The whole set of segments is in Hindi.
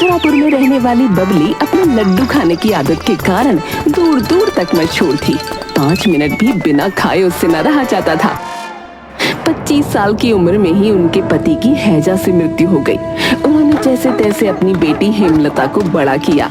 मथुरापुर में रहने वाली बबली अपने लड्डू खाने की आदत के कारण दूर दूर तक मशहूर थी। 5 मिनट भी बिना खाए उससे न रहा जाता था। 25 साल की उम्र में ही उनके पति की हैजा से मृत्यु हो गई। उन्होंने जैसे तैसे अपनी बेटी हेमलता को बड़ा किया।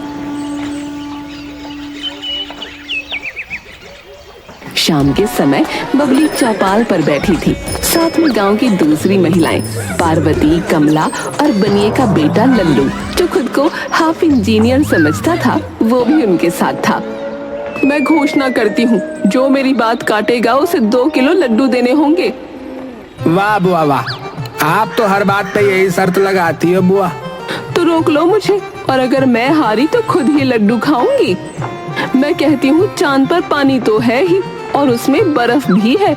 शाम के समय बबली चौपाल पर बैठी थी। साथ में गांव की दूसरी महिलाएं पार्वती, कमला और बनिए का बेटा लल्लू, जो खुद को हाफ इंजीनियर समझता था, वो भी उनके साथ था। मैं घोषणा करती हूँ, जो मेरी बात काटेगा उसे 2 किलो लड्डू देने होंगे। वाह बुआ वाह, आप तो हर बात पे यही शर्त लगाती हो बुआ। तो रोक लो मुझे, और अगर मैं हारी तो खुद ही लड्डू खाऊंगी। मैं कहती हूँ, चांद पर पानी तो है ही और उसमें बर्फ भी है।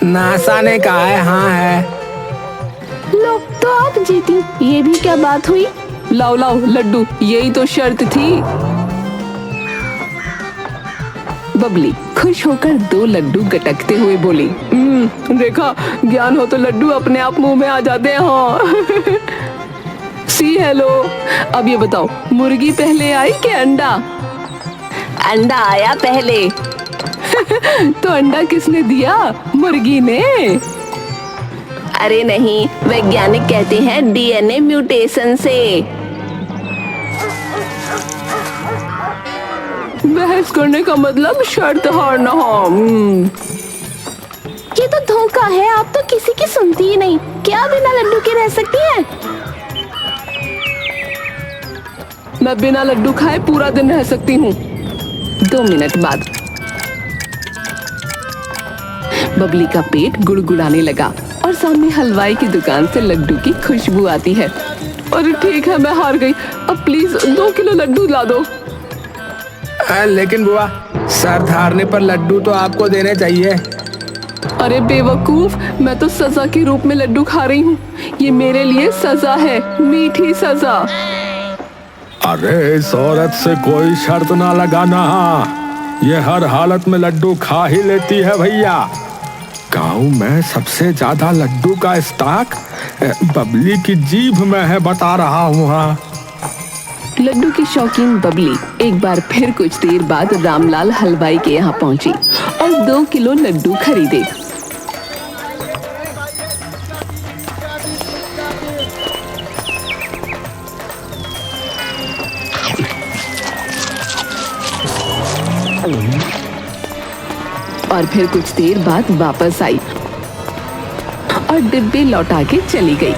नासा ने कहा है हाँ है। लो, तो आप जीती। ये भी क्या बात हुई? लाओ लाओ लड्डू, यही तो शर्त थी। बबली खुश होकर 2 लड्डू गटकते हुए बोली, देखा, ज्ञान हो तो लड्डू अपने आप मुंह में आ जाते हैं। हाँ। सी हेलो। अब ये बताओ, मुर्गी पहले आई कि अंडा? अंडा आया पहले। तो अंडा किसने दिया? मुर्गी ने? अरे नहीं, वैज्ञानिक कहते हैं डीएनए म्यूटेशन से। बहस करने का मतलब शर्त हारना। ये तो धोखा है, आप तो किसी की सुनती ही नहीं। क्या बिना लड्डू के रह सकती है? मैं बिना लड्डू खाए पूरा दिन रह सकती हूँ। 2 मिनट बाद बबली का पेट गुड़गुड़ाने लगा और सामने हलवाई की दुकान से लड्डू की खुशबू आती है। अरे ठीक है, मैं हार गई। अब प्लीज 2 किलो लड्डू ला दो। लेकिन बुआ, शर्त हारने पर लड्डू तो आपको देने चाहिए। अरे बेवकूफ, मैं तो सजा के रूप में लड्डू खा रही हूँ। ये मेरे लिए सजा है, मीठी सजा। अरे इस औरत से कोई शर्त ना लगाना, ये हर हालत में लड्डू खा ही लेती है भैया। गाँव में सबसे ज्यादा लड्डू का स्टॉक बबली की जीभ में है, बता रहा हूँ। हाँ, लड्डू की शौकीन बबली एक बार फिर कुछ देर बाद रामलाल हलवाई के यहाँ पहुंची और 2 किलो लड्डू खरीदे। और फिर कुछ देर बाद वापस आई और डिब्बे लौटा के चली गई।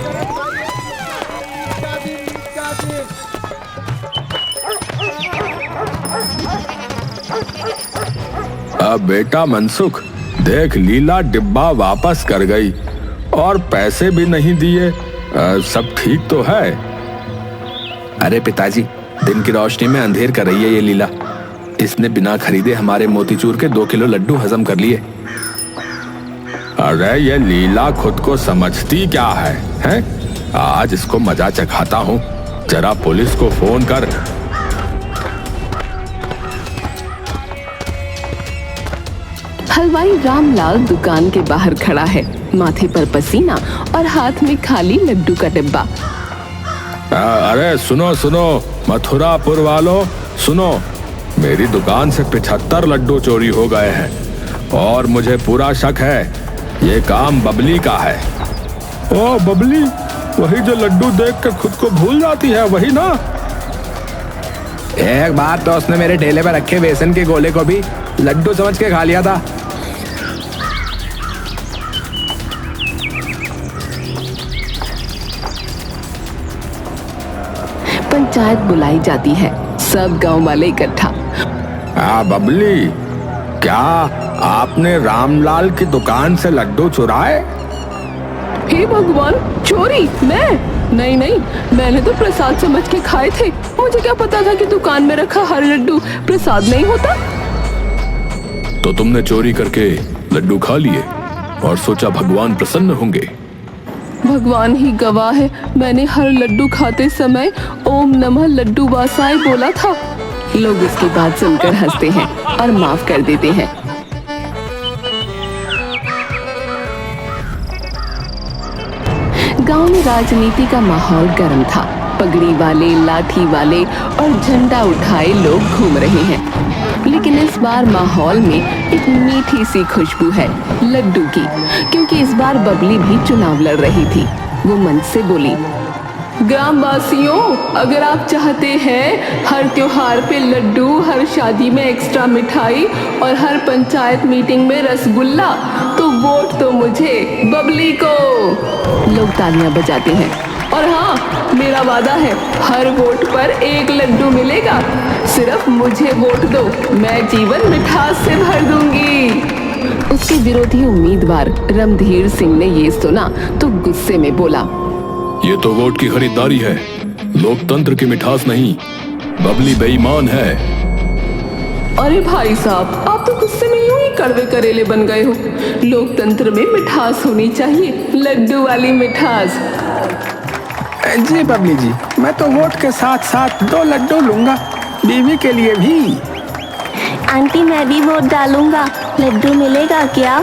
अब बेटा मनसुख, देख, लीला डिब्बा वापस कर गई और पैसे भी नहीं दिए। सब ठीक तो है? अरे पिताजी, दिन की रोशनी में अंधेर कर रही है ये लीला। इसने बिना खरीदे हमारे मोतीचूर के 2 किलो लड्डू हजम कर लिए। अरे ये लीला खुद को समझती क्या है, हैं? आज इसको मजा चखाता हूँ। जरा पुलिस को फोन कर। हलवाई रामलाल दुकान के बाहर खड़ा है, माथे पर पसीना और हाथ में खाली लड्डू का डिब्बा। अरे सुनो सुनो मथुरापुर वालों, सुनो, मेरी दुकान से 75 लड्डू चोरी हो गए हैं और मुझे पूरा शक है ये काम बबली का है। ओ बबली, वही जो लड्डू देख के खुद को भूल जाती है, वही ना? एक बार तो उसने मेरे ठेले पर रखे बेसन के गोले को भी लड्डू समझ के खा लिया था। पंचायत बुलाई जाती है, सब गांव वाले इकट्ठा। बबली, क्या आपने रामलाल की दुकान से लड्डू चुराए? हे भगवान, चोरी? मैं? नहीं नहीं, मैंने तो प्रसाद समझ के खाए थे। मुझे क्या पता था कि दुकान में रखा हर लड्डू प्रसाद नहीं होता। तो तुमने चोरी करके लड्डू खा लिए और सोचा भगवान प्रसन्न होंगे। भगवान ही गवाह है, मैंने हर लड्डू खाते समय ओम नमः लड्डू वासाय बोला था। लोग इसकी बात सुनकर हंसते हैं और माफ कर देते हैं। गांव में राजनीति का माहौल गर्म था। पगड़ी वाले, लाठी वाले और झंडा उठाए लोग घूम रहे हैं। लेकिन इस बार माहौल में एक मीठी सी खुशबू है लड्डू की, क्योंकि इस बार बबली भी चुनाव लड़ रही थी। वो मंच से बोली, ग्रामवासियों, अगर आप चाहते हैं हर त्योहार पे लड्डू, हर शादी में एक्स्ट्रा मिठाई और हर पंचायत मीटिंग में रसगुल्ला, तो वोट तो मुझे, बबली को। लोग तालियां बजाते हैं। और हाँ, मेरा वादा है, हर वोट पर एक लड्डू मिलेगा। सिर्फ मुझे वोट दो, मैं जीवन मिठास से भर दूंगी। उसके विरोधी उम्मीदवार रणधीर सिंह ने ये सुना तो गुस्से में बोला, ये तो वोट की खरीदारी है, लोकतंत्र की मिठास नहीं। बबली बेईमान है। अरे भाई साहब, आप तो गुस्से में यूं ही कड़वे करेले बन गए हो। लोकतंत्र में मिठास होनी चाहिए, लड्डू वाली मिठास। जी बबली जी, मैं तो वोट के साथ साथ 2 लड्डू लूंगा, बीवी के लिए भी। आंटी, मैं भी वोट डालूंगा, लड्डू मिलेगा क्या?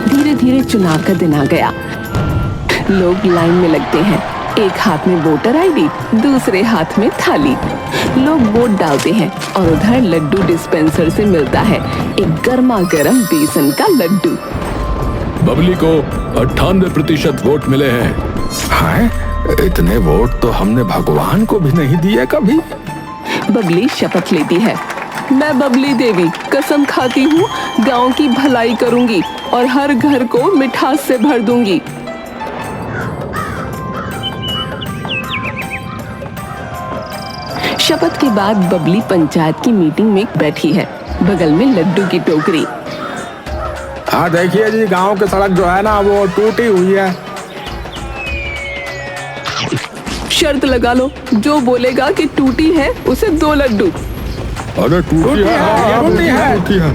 धीरे धीरे चुनाव का दिन आ गया। लोग लाइन में लगते हैं, एक हाथ में वोटर आईडी, दूसरे हाथ में थाली। लोग वोट डालते हैं और उधर लड्डू डिस्पेंसर से मिलता है एक गर्मा गर्म बेसन का लड्डू। बबली को 98% वोट मिले हैं। हाँ, इतने वोट तो हमने भगवान को भी नहीं दिए कभी। बबली शपथ लेती है, मैं बबली देवी कसम खाती हूँ, गांव की भलाई करूंगी और हर घर को मिठास से भर दूंगी। शपथ के बाद बबली पंचायत की मीटिंग में बैठी है, बगल में लड्डू की टोकरी। हाँ देखिए जी, गांव की सड़क जो है ना, वो टूटी हुई है। शर्त लगा लो, जो बोलेगा कि टूटी है उसे 2 लड्डू। अरे टूटी है।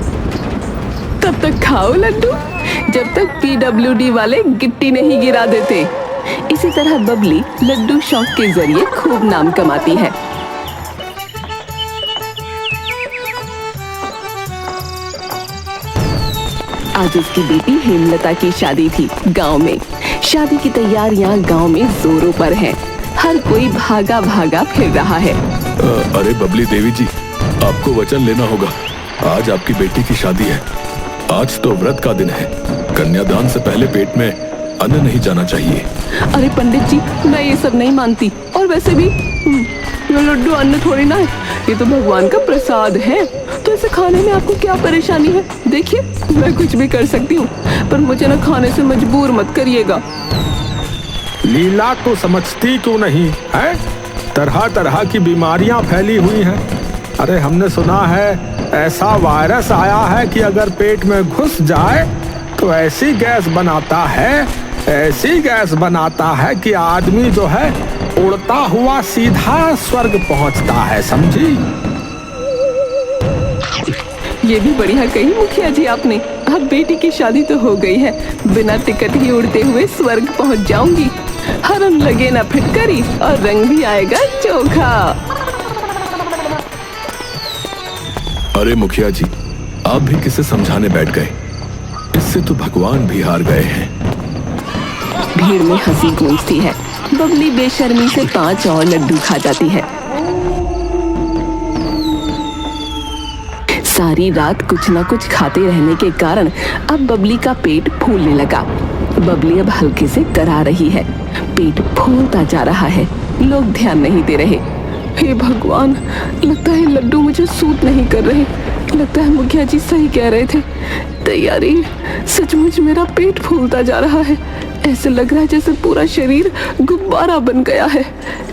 तब तक खाओ लड्डू, जब तक PWD वाले गिट्टी नहीं गिरा देते। इसी तरह बबली लड्डू शौक के जरिए खूब नाम कमाती है। आज उसकी बेटी हेमलता की शादी थी गांव में। शादी की तैयारियां गांव में जोरों पर हैं। हर कोई भागा भागा फिर रहा है। अरे बबली देवी जी, आपको वचन लेना होगा। आज आपकी बेटी की शादी है। आज तो व्रत का दिन है। कन्यादान से पहले पेट में अन्न नहीं जाना चाहिए। अरे पंडित जी, मैं ये सब नहीं मानती। और वैसे भी ये लड्डू अन्न थोड़ी ना है, ये तो भगवान का प्रसाद है। तो इसे खाने में आपको क्या परेशानी है? देखिए, मैं कुछ भी कर सकती हूँ, पर मुझे ना खाने से मजबूर मत करिएगा। लीला तो समझती क्यों नहीं है? तरह तरह की बीमारियां फैली हुई हैं। अरे हमने सुना है ऐसा वायरस आया है कि अगर पेट में घुस जाए तो ऐसी गैस बनाता है कि आदमी जो है उड़ता हुआ सीधा स्वर्ग पहुंचता है, समझी? ये भी बढ़िया कही मुखिया जी आपने। अब बेटी की शादी तो हो गई है, बिना टिकट ही उड़ते हुए स्वर्ग पहुंच जाऊंगी। हरम लगे ना फिटकरी और रंग भी आएगा चोखा। अरे मुखिया जी, आप भी किसे समझाने बैठ गए? इससे तो भगवान भी हार गए हैं। भीड़ में हंसी गूंजती है। बबली बेशर्मी से 5 और लड्डू खा जाती है। सारी रात कुछ ना कुछ खाते रहने के कारण अब बबली का पेट फूलने लगा। बबली अब हल्के से करा रही है, पेट फूलता जा रहा है। लोग ध्यान नहीं दे रहे। हे भगवान, लगता है लड्डू मुझे सूट नहीं कर रहे। लगता है मुखिया जी सही कह रहे थे। तैयारी, सचमुच मेरा पेट फूलता जा रहा है। ऐसे लग रहा है जैसे पूरा शरीर गुब्बारा बन गया है।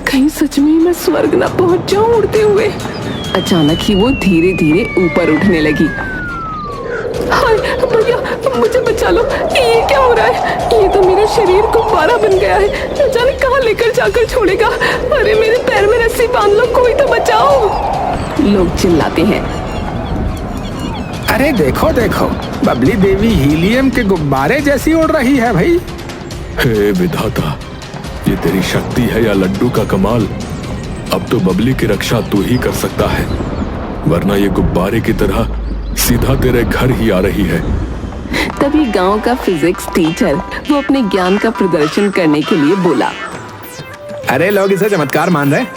कहीं सच में मैं स्वर्ग ना पहुंच जाऊं उड़ते हुए। अचानक ही वो धीरे धीरे ऊपर उठने लगी। हाय भैया, मुझे बचा लो, ये क्या हो रहा है? ये तो मेरा शरीर गुब्बारा बन गया है। न जाने कहाँ लेकर जाकर छोड़ेगा। अरे मेरे पैर में रस्सी बांध लो, कोई तो बचाओ। लोग चिल्लाते हैं। अरे देखो देखो, बबली देवी हीलियम के गुब्बारे जैसी उड़ रही है भाई। हे विधाता, ये तेरी शक्ति है या लड्डू का कमाल? अब तो बबली की रक्षा तू ही कर सकता है, वरना ये गुब्बारे की तरह सीधा तेरे घर ही आ रही है। तभी गांव का फिजिक्स टीचर वो अपने ज्ञान का प्रदर्शन करने के लिए बोला। अरे लोग इसे चमत्कार मान रहे हैं,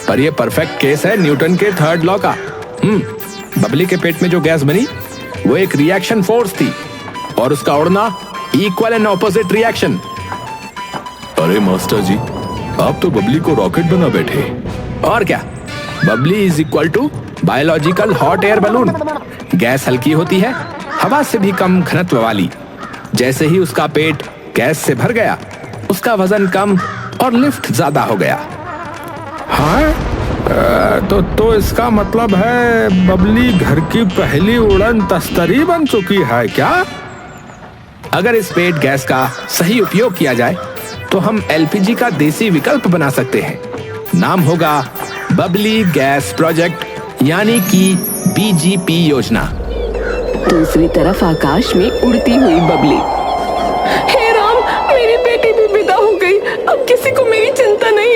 पर ये परफेक्ट केस है न्यूटन के थर्ड लॉ का। बबली के पेट में जो गैस बनी वो एक रिएक्शन फोर्स थी और उसका उड़ना इक्वल एंड ऑपोजिट रिएक्शन। अरे मास्टर जी, आप तो बबली को रॉकेट बना बैठे। और क्या, Babli is equal to biological hot air balloon. Gas हल्की होती है, हवा से भी कम घनत्व वाली। जैसे ही उसका पेट गैस से भर गया, उसका वजन कम और लिफ्ट ज्यादा हो गया। हाँ, तो इसका मतलब है बबली घर की पहली उड़न तस्तरी बन चुकी है क्या? अगर इस पेट गैस का सही उपयोग किया जाए तो हम एलपीजी का देसी विकल्प बना सकते हैं। नाम होगा बबली गैस प्रोजेक्ट, यानी कि बीजीपी योजना। दूसरी तरफ आकाश में उड़ती हुई बबली। हे राम, मेरी बेटी भी विदा हो गई, अब किसी को मेरी चिंता नहीं।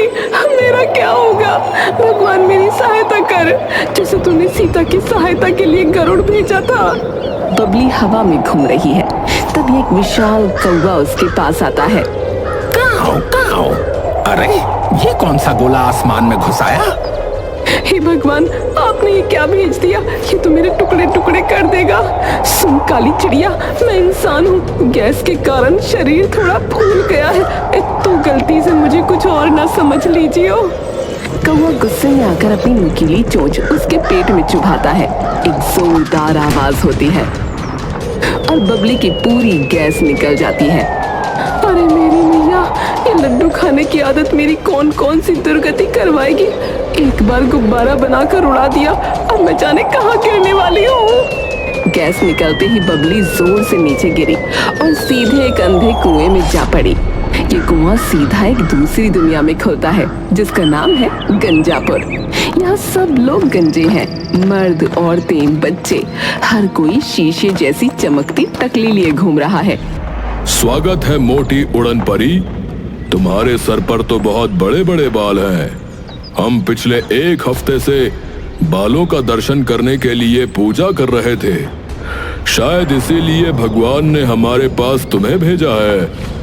मेरा क्या होगा? भगवान मेरी सहायता कर, जैसे तूने सीता की सहायता के लिए गरुड़ भेजा था। बबली हवा में घूम रही है, तभी एक विशाल कौवा उसके पास आता है। काऊ काऊ, अरे ये कौन सा गोला आसमान में घुसाया? हे भगवान, आपने ये क्या भेज दिया? ये तो मेरे टुकड़े टुकड़े कर देगा। सुन काली चिड़िया, मैं इंसान हूँ, गैस के कारण शरीर थोड़ा फूल गया है, तो गलती से मुझे कुछ और ना समझ लीजिए। कौवा गुस्से में आकर अपनी नुकीली चोंच उसके पेट में चुभाता है। एक जोरदार आवाज होती है और बबली की पूरी गैस निकल जाती है। अरे मेरी मैया, ये लड्डू खाने की आदत मेरी कौन कौन सी दुर्गति करवाएगी। एक बार गुब्बारा बनाकर उड़ा दिया, अब मैं जाने कहाँ गिरने वाली हूँ। गैस निकलते ही बबली जोर से नीचे गिरी और सीधे एक अंधे कुएं में जा पड़ी। ये कुआं सीधा एक दूसरी दुनिया में खुलता है, जिसका नाम है गंजापुर। यहाँ सब लोग गंजे हैं, मर्द, औरतें, बच्चे, हर कोई शीशे जैसी चमकती टकली लिए घूम रहा है। स्वागत है मोटी उड़न परी, तुम्हारे सर पर तो बहुत बड़े बड़े बाल हैं। हम पिछले एक हफ्ते से बालों का दर्शन करने के लिए पूजा कर रहे थे, शायद इसीलिए भगवान ने हमारे पास तुम्हें भेजा है।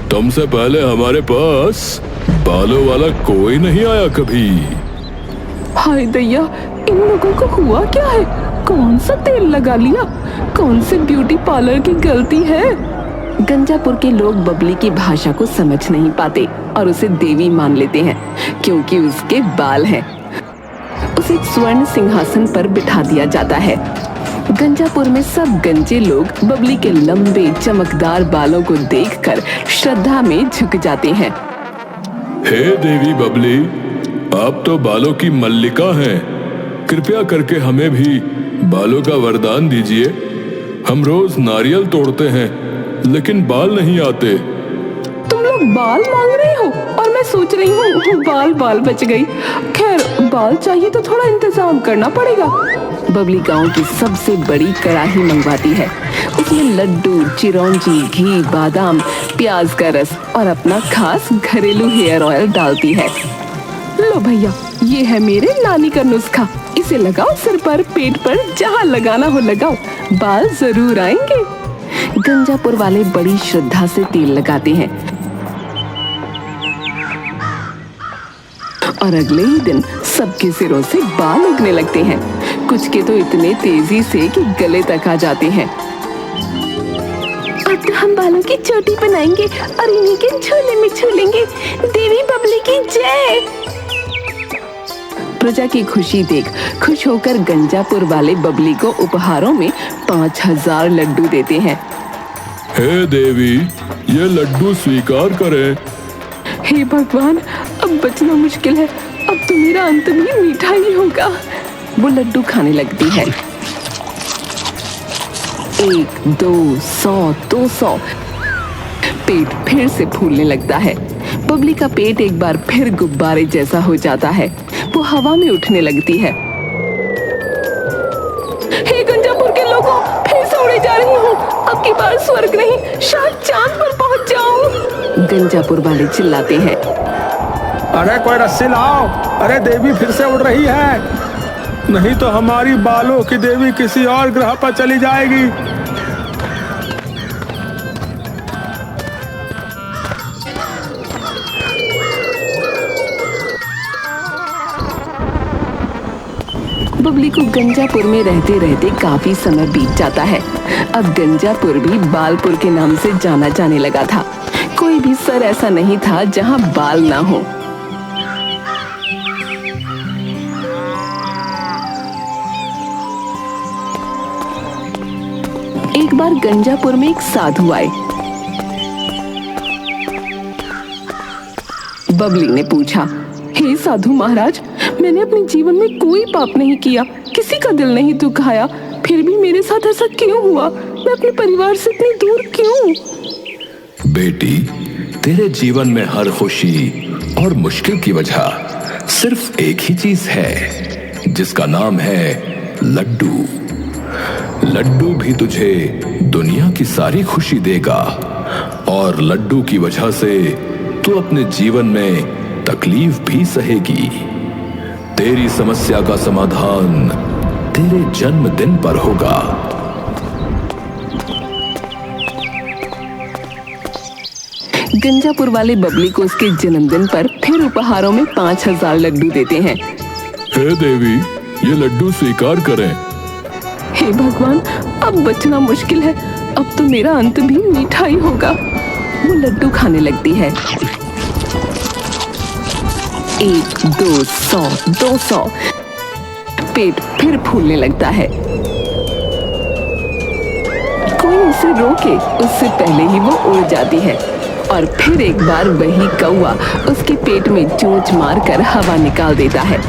तुमसे पहले हमारे पास बालों वाला कोई नहीं आया कभी। हाय दैया, इन लोगों को हुआ क्या है? कौन सा तेल लगा लिया? कौन से ब्यूटी पार्लर की गलती है? गंजापुर के लोग बबली की भाषा को समझ नहीं पाते और उसे देवी मान लेते हैं, क्योंकि उसके बाल हैं। उसे एक स्वर्ण सिंहासन पर बिठा दिया जाता है। गंजापुर में सब गंजे लोग बबली के लंबे चमकदार बालों को देखकर श्रद्धा में झुक जाते हैं। हे देवी बबली, आप तो बालों की मल्लिका हैं। कृपया करके हमें भी बालों का वरदान दीजिए। हम रोज नारियल तोड़ते हैं, लेकिन बाल नहीं आते। तुम लोग बाल मांग रहे हो और मैं सोच रही हूँ बाल बच गई। खैर, बाल चाहिए तो थोड़ा इंतजाम करना पड़ेगा। बबली गांव की सबसे बड़ी कड़ाही मंगवाती है। उसमें लड्डू, चिरौंजी, घी, बादाम, प्याज का रस और अपना खास घरेलू हेयर ऑयल डालती है। लो भैया, ये है मेरे नानी का नुस्खा। इसे लगाओ सिर पर, पेट पर, जहाँ लगाना हो लगाओ, बाल जरूर आएंगे। गंजापुर वाले बड़ी श्रद्धा से तेल लगाते हैं और अगले ही दिन सबके सिरों से बाल उगने लगते हैं। कुछ के तो इतने तेजी से कि गले तक आ जाते हैं। अब तो हम बालों की चोटी बनाएंगे और इन्हीं के झूले में झूलेंगे। देवी बबली की जय। प्रजा की खुशी देख खुश होकर गंजापुर वाले बबली को उपहारों में 5000 लड्डू देते हैं। हे देवी, ये लड्डू स्वीकार करें। हे भगवान, अब बचना मुश्किल है। अब तो मेरा अंत भी मीठा ही होगा। वो लड्डू खाने लगती है। 1, 2, 100, 200। पेट फिर से फूलने लगता है। बबली का पेट एक बार फिर गुब्बारे जैसा हो जाता है। वो हवा में उठने लगती है। हे गंजापुर के लोगों, फिर से उड़े जा रही हूँ। अब की बार स्वर्ग नहीं, शायद चांद पर पहुंच जाऊं। गंजापुर वाले चिल्लाते हैं। अरे कोई रस्सी लाओ, अरे देवी फिर से उड़ रही है, नहीं तो हमारी बालों की देवी किसी और ग्रह पर चली जाएगी। बबली को गंजापुर में रहते रहते काफी समय बीत जाता है। अब गंजापुर भी बालपुर के नाम से जाना जाने लगा था। कोई भी सर ऐसा नहीं था जहां बाल ना हो। एक बार गंजापुर में एक साधु आए। बबली ने पूछा, हे साधु महाराज, मैंने अपने जीवन में कोई पाप नहीं किया, किसी का दिल नहीं दुखाया, फिर भी मेरे साथ ऐसा क्यों हुआ? मैं अपने परिवार से इतनी दूर क्यों? बेटी, तेरे जीवन में हर खुशी और मुश्किल की वजह सिर्फ एक ही चीज है, जिसका नाम है लड्डू। लड्डू भी तुझे दुनिया की सारी खुशी देगा और लड्डू की वजह से तू अपने जीवन में तकलीफ भी सहेगी। तेरी समस्या का समाधान तेरे जन्मदिन पर होगा। गंजापुर वाले बबली को उसके जन्मदिन पर फिर उपहारों में 5000 लड्डू देते हैं। हे देवी, ये लड्डू स्वीकार करें। हे भगवान, अब बचना मुश्किल है, अब तो मेरा अंत भी मीठा ही होगा। वो लड्डू खाने लगती है। 1, 2, 100, 200। पेट फिर फूलने लगता है। कोई उसे रोके उससे पहले ही वो उड़ जाती है और फिर एक बार वही कौवा उसके पेट में चोंच मारकर हवा निकाल देता है।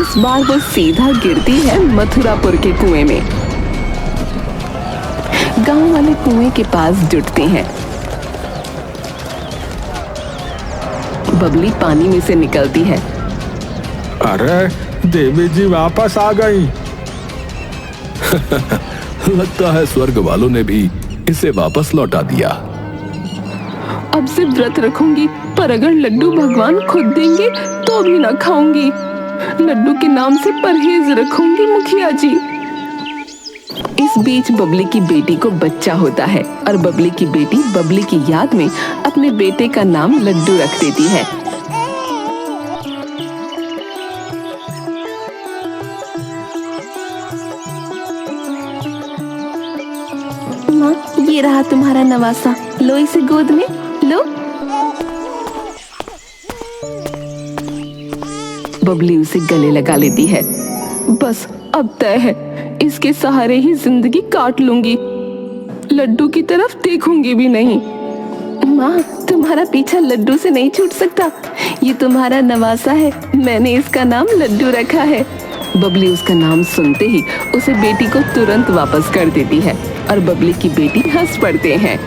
इस बार वो सीधा गिरती है मथुरापुर के कुएं में। गांव वाले कुएं के पास जुटते हैं। बबली पानी में से निकलती है। अरे देवी जी वापस आ गई। लगता है स्वर्ग वालों ने भी इसे वापस लौटा दिया। अब से व्रत रखूंगी, पर अगर लड्डू भगवान खुद देंगे तो भी ना खाऊंगी। लड्डू के नाम से परहेज रखूंगी मुखिया जी। इस बीच बबली की बेटी को बच्चा होता है और बबली की बेटी बबली की याद में अपने बेटे का नाम लड्डू रख देती है। माँ, ये रहा तुम्हारा नवासा, लो इसे गोद में लो। बबली उसे गले लगा लेती है। बस अब तय है, इसके सहारे ही जिंदगी काट लूंगी, लड्डू की तरफ देखूंगी भी नहीं। माँ, तुम्हारा पीछा लड्डू से नहीं छूट सकता। ये तुम्हारा नवासा है, मैंने इसका नाम लड्डू रखा है। बबली उसका नाम सुनते ही उसे बेटी को तुरंत वापस कर देती है और बबली की बेटी हंस पड़ते हैं।